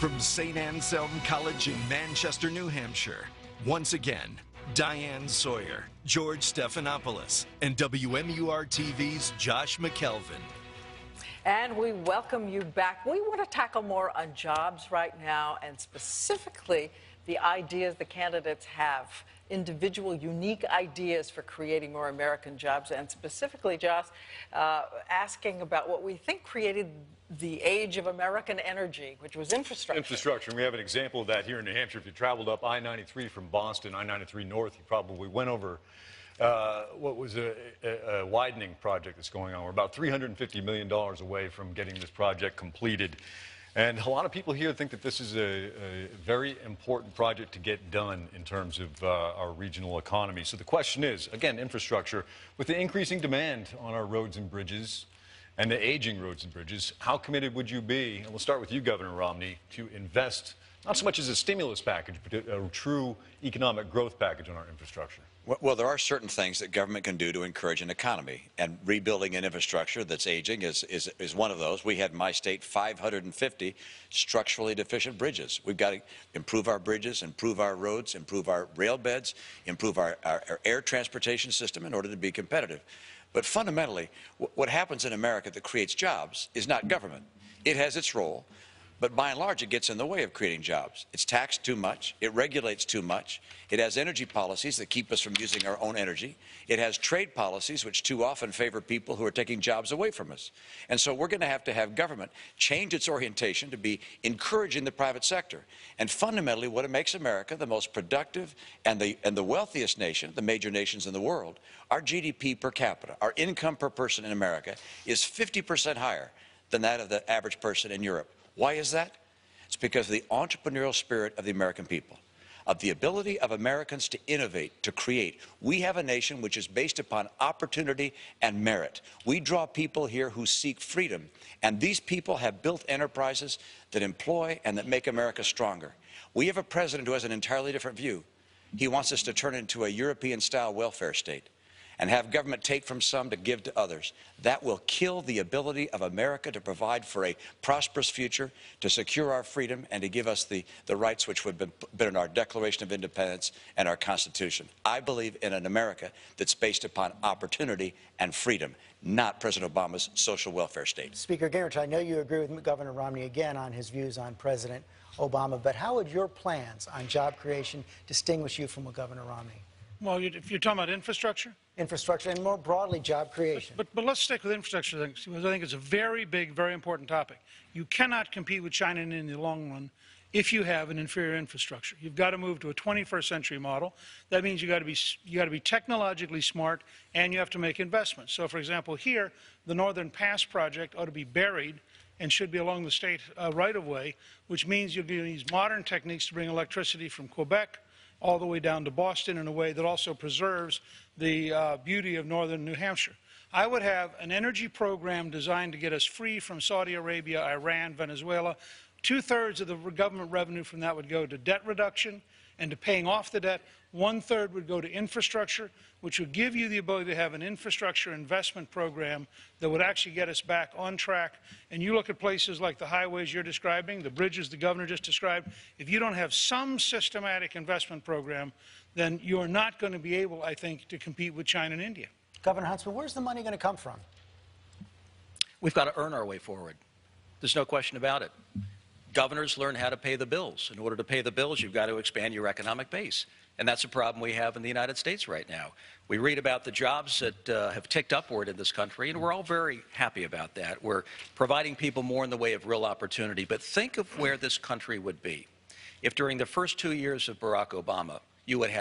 From St. Anselm College in Manchester, New Hampshire, once again, Diane Sawyer, George Stephanopoulos, and WMUR-TV's Josh McKelvin. And we welcome you back. We want to tackle more on jobs right now, and specifically the ideas the candidates have, individual unique ideas for creating more American jobs, and specifically, Josh, asking about what we think created the age of American energy, which was infrastructure. Infrastructure, and we have an example of that here in New Hampshire. If you traveled up I-93 from Boston, I-93 North, you probably went over what was a widening project that's going on. We're about $350 million away from getting this project completed. And a lot of people here think that this is a very important project to get done in terms of our regional economy. So the question is, again, infrastructure, with the increasing demand on our roads and bridges and the aging roads and bridges, how committed would you be, and we'll start with you, Governor Romney, to invest not so much as a stimulus package, but a true economic growth package on our infrastructure? Well, there are certain things that government can do to encourage an economy, and rebuilding an infrastructure that's aging is one of those. We had in my state 550 structurally deficient bridges. We've got to improve our bridges, improve our roads, improve our rail beds, improve our air transportation system in order to be competitive. But fundamentally, what happens in America that creates jobs is not government. It has its role, but by and large, it gets in the way of creating jobs. It's taxed too much. It regulates too much. It has energy policies that keep us from using our own energy. It has trade policies which too often favor people who are taking jobs away from us. And so we're going to have government change its orientation to be encouraging the private sector. And fundamentally, what it makes America the most productive and the wealthiest nation, the major nations in the world, our GDP per capita, our income per person in America is 50% higher than that of the average person in Europe. Why is that? It's because of the entrepreneurial spirit of the American people, of the ability of Americans to innovate, to create. We have a nation which is based upon opportunity and merit. We draw people here who seek freedom, and these people have built enterprises that employ and that make America stronger. We have a president who has an entirely different view. He wants us to turn into a European-style welfare state and have government take from some to give to others. That will kill the ability of America to provide for a prosperous future, to secure our freedom, and to give us the rights which have been in our Declaration of Independence and our Constitution. I believe in an America that's based upon opportunity and freedom, not President Obama's social welfare state. Speaker Gingrich, I know you agree with Governor Romney again on his views on President Obama, but how would your plans on job creation distinguish you from Governor Romney? Well, if you're talking about infrastructure? Infrastructure and more broadly job creation. But let's stick with infrastructure because I think it's a very big, very important topic. You cannot compete with China in the long run if you have an inferior infrastructure. You've got to move to a 21st century model. That means you got to be technologically smart, and you have to make investments. So, for example, here, the Northern Pass project ought to be buried and should be along the state right-of-way, which means you'll use modern techniques to bring electricity from Quebec all the way down to Boston in a way that also preserves the beauty of northern New Hampshire. I would have an energy program designed to get us free from Saudi Arabia, Iran, Venezuela. 2/3 of the government revenue from that would go to debt reduction and to paying off the debt. 1/3 would go to infrastructure, which would give you the ability to have an infrastructure investment program that would actually get us back on track. And you look at places like the highways you're describing, the bridges the governor just described, if you don't have some systematic investment program, then you're not going to be able, I think, to compete with China and India. Governor Huntsman, where's the money going to come from? We've got to earn our way forward. There's no question about it. Governors learn how to pay the bills. In order to pay the bills, you've got to expand your economic base. And that's a problem we have in the United States right now. We read about the jobs that have ticked upward in this country, and we're all very happy about that. We're providing people more in the way of real opportunity. But think of where this country would be if during the first 2 years of Barack Obama, it would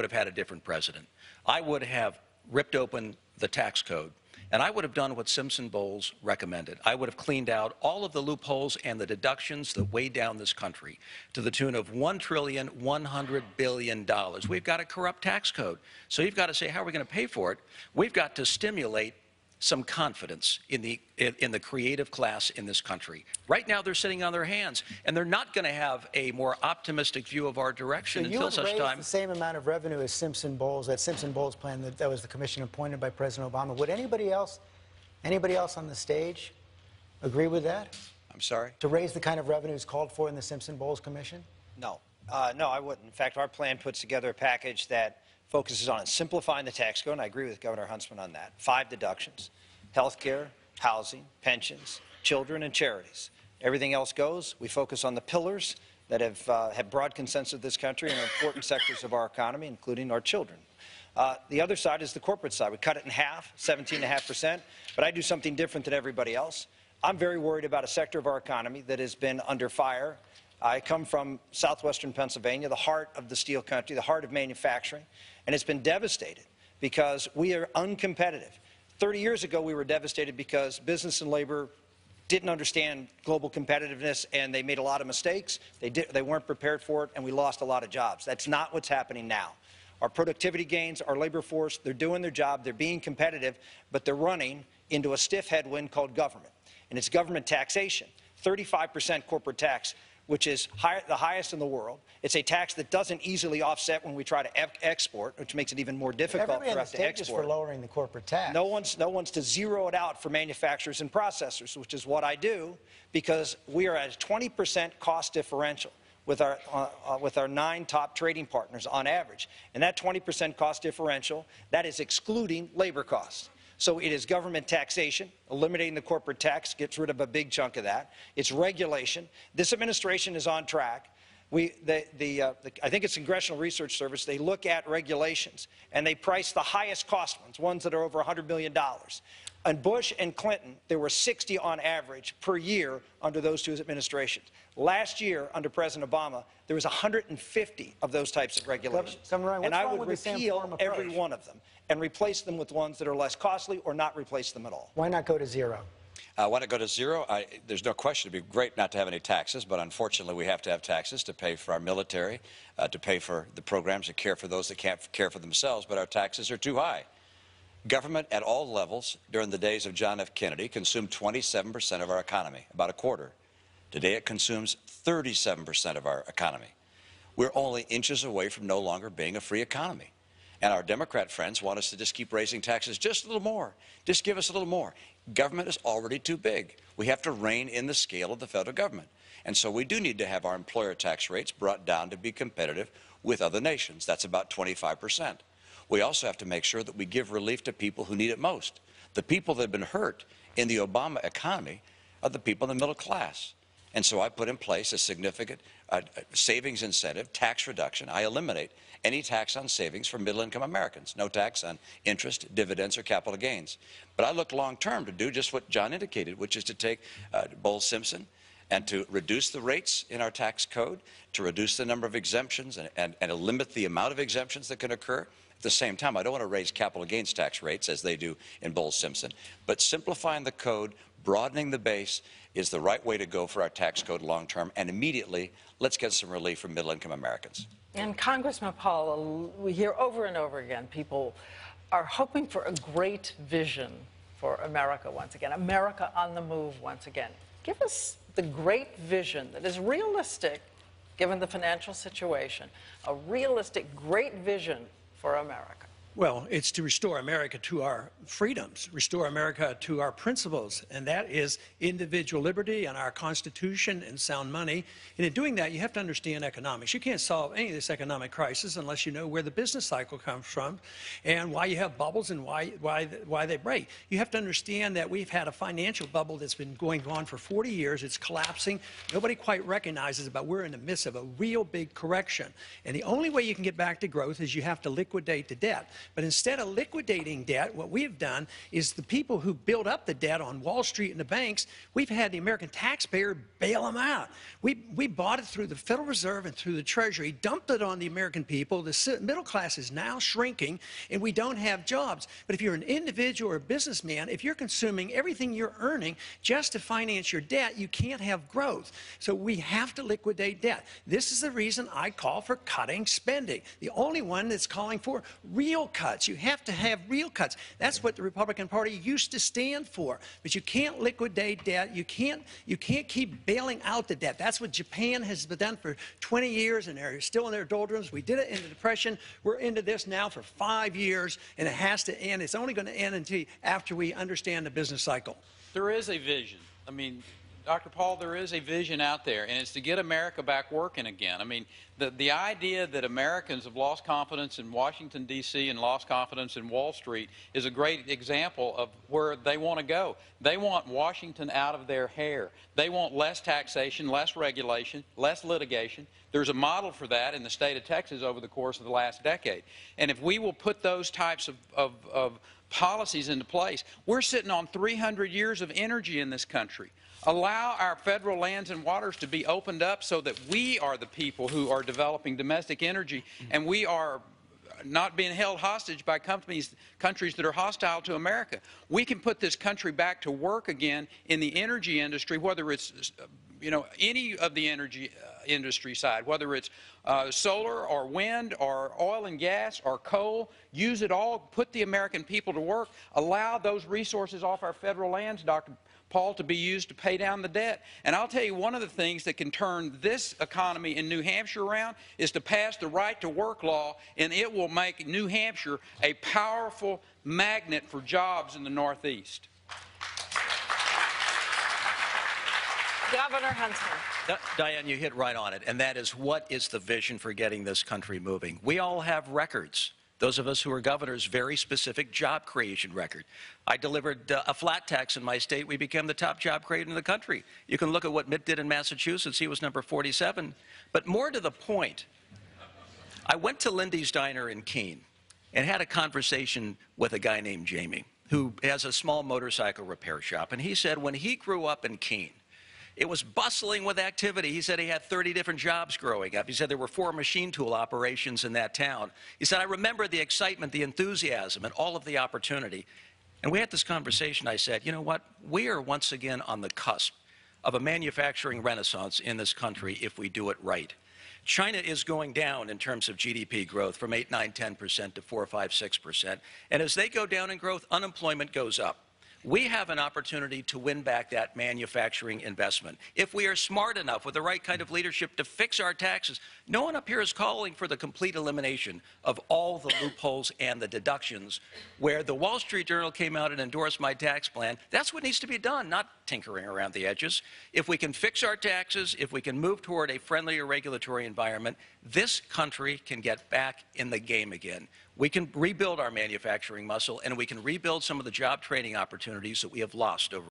have had a different president. I would have ripped open the tax code, and I would have done what Simpson-Bowles recommended. I would have cleaned out all of the loopholes and the deductions that weigh down this country to the tune of $1.1 trillion. We've got a corrupt tax code. So you've got to say, how are we going to pay for it? We've got to stimulate some confidence in the creative class in this country. Right now, they're sitting on their hands, and they're not going to have a more optimistic view of our direction until such time. So you would raise the same amount of revenue as Simpson-Bowles, that Simpson-Bowles plan that was the commission appointed by President Obama. Would anybody else on the stage agree with that? I'm sorry? To raise the kind of revenues called for in the Simpson-Bowles Commission? No. No, I wouldn't. In fact, our plan puts together a package that focuses on simplifying the tax code, and I agree with Governor Huntsman on that. 5 deductions: health care, housing, pensions, children, and charities. Everything else goes. We focus on the pillars that have broad consensus of this country and are important sectors of our economy, including our children. The other side is the corporate side. We cut it in half, 17.5%, but I do something different than everybody else. I'm very worried about a sector of our economy that has been under fire. I come from southwestern Pennsylvania, the heart of the steel country, the heart of manufacturing, and it's been devastated because we are uncompetitive. 30 years ago, we were devastated because business and labor didn't understand global competitiveness, and they made a lot of mistakes. They weren't prepared for it, and we lost a lot of jobs. That's not what's happening now. Our productivity gains, our labor force, they're doing their job, they're being competitive, but they're running into a stiff headwind called government. And it's government taxation, 35% corporate tax, which is the highest in the world. It's a tax that doesn't easily offset when we try to export, which makes it even more difficult for us to export. For lowering the corporate tax. No one's to zero it out for manufacturers and processors, which is what I do, because we are at a 20% cost differential with our 9 top trading partners on average. And that 20% cost differential, that is excluding labor costs. So it is government taxation. Eliminating the corporate tax gets rid of a big chunk of that. It's regulation. This administration is on track. I think it's Congressional Research Service. They look at regulations, and they price the highest cost ones that are over $100 million. On Bush and Clinton, there were 60 on average per year under those 2 administrations. Last year, under President Obama, there was 150 of those types of regulations. And I would repeal every one of them and replace them with ones that are less costly or not replace them at all. Why not go to zero? Why not go to zero? There's no question it'd be great not to have any taxes, but unfortunately we have to have taxes to pay for our military, to pay for the programs and care for those that can't care for themselves, but our taxes are too high. Government at all levels during the days of John F. Kennedy consumed 27% of our economy, about a quarter. Today it consumes 37% of our economy. We're only inches away from no longer being a free economy. And our Democrat friends want us to just keep raising taxes just a little more. Just give us a little more. Government is already too big. We have to rein in the scale of the federal government. And so we do need to have our employer tax rates brought down to be competitive with other nations. That's about 25%. We also have to make sure that we give relief to people who need it most. The people that have been hurt in the Obama economy are the people in the middle class. And so I put in place a significant savings incentive, tax reduction. I eliminate any tax on savings for middle-income Americans. No tax on interest, dividends, or capital gains. But I look long-term to do just what John indicated, which is to take Bowles-Simpson and to reduce the rates in our tax code, to reduce the number of exemptions and limit the amount of exemptions that can occur. At the same time, I don't want to raise capital gains tax rates as they do in Bowles-Simpson, but simplifying the code, broadening the base is the right way to go for our tax code long term, and immediately let's get some relief for middle-income Americans. And Congressman Paul, we hear over and over again people are hoping for a great vision for America once again, America on the move once again. Give us the great vision that is realistic, given the financial situation, a realistic, great vision for America. Well, it's to restore America to our freedoms, restore America to our principles, and that is individual liberty and our Constitution and sound money. And in doing that, you have to understand economics. You can't solve any of this economic crisis unless you know where the business cycle comes from and why you have bubbles and why they break. You have to understand that we've had a financial bubble that's been going on for 40 years. It's collapsing. Nobody quite recognizes it, but we're in the midst of a real big correction. And the only way you can get back to growth is you have to liquidate the debt. But instead of liquidating debt, what we have done is the people who build up the debt on Wall Street and the banks, we've had the American taxpayer bail them out. We bought it through the Federal Reserve and through the Treasury, dumped it on the American people. The middle class is now shrinking, and we don't have jobs. But if you're an individual or a businessman, if you're consuming everything you're earning just to finance your debt, you can't have growth. So we have to liquidate debt. This is the reason I call for cutting spending. The only one that's calling for real cuts. You have to have real cuts. That's what the Republican Party used to stand for. But you can't liquidate debt. You can't keep bailing out the debt. That's what Japan has done for 20 years, and they're still in their doldrums. We did it in the Depression. We're into this now for 5 years, and it has to end. It's only going to end until after we understand the business cycle. There is a vision. I mean, Dr. Paul, there is a vision out there, and it's to get America back working again. I mean, the idea that Americans have lost confidence in Washington, D.C. and lost confidence in Wall Street is a great example of where they want to go. They want Washington out of their hair. They want less taxation, less regulation, less litigation. There's a model for that in the state of Texas over the course of the last decade. And if we will put those types of policies into place, we're sitting on 300 years of energy in this country. Allow our federal lands and waters to be opened up so that we are the people who are developing domestic energy, and we are not being held hostage by countries that are hostile to America. We can put this country back to work again in the energy industry, whether it's any of the energy industry side, whether it's solar or wind or oil and gas or coal. Use it all. Put the American people to work. Allow those resources off our federal lands, Dr. Paul, to be used to pay down the debt. And I'll tell you, one of the things that can turn this economy in New Hampshire around is to pass the right to work law, and it will make New Hampshire a powerful magnet for jobs in the Northeast. Governor Huntsman. Diane, you hit right on it, and that is, what is the vision for getting this country moving? We all have records. Those of us who are governors, very specific job creation record. I delivered a flat tax in my state. We became the top job creator in the country. You can look at what Mitt did in Massachusetts. He was number 47. But more to the point, I went to Lindy's Diner in Keene and had a conversation with a guy named Jamie, who has a small motorcycle repair shop. And he said when he grew up in Keene, it was bustling with activity. He said he had 30 different jobs growing up. He said there were 4 machine tool operations in that town. He said, I remember the excitement, the enthusiasm, and all of the opportunity. And we had this conversation. I said, you know what? We are once again on the cusp of a manufacturing renaissance in this country if we do it right. China is going down in terms of GDP growth from 8, 9, 10% to 4, 5, 6%. And as they go down in growth, unemployment goes up. We have an opportunity to win back that manufacturing investment. If we are smart enough with the right kind of leadership to fix our taxes, no one up here is calling for the complete elimination of all the loopholes and the deductions. Where the Wall Street Journal came out and endorsed my tax plan, that's what needs to be done, not tinkering around the edges. If we can fix our taxes, if we can move toward a friendlier regulatory environment, this country can get back in the game again. We can rebuild our manufacturing muscle, and we can rebuild some of the job training opportunities that we have lost over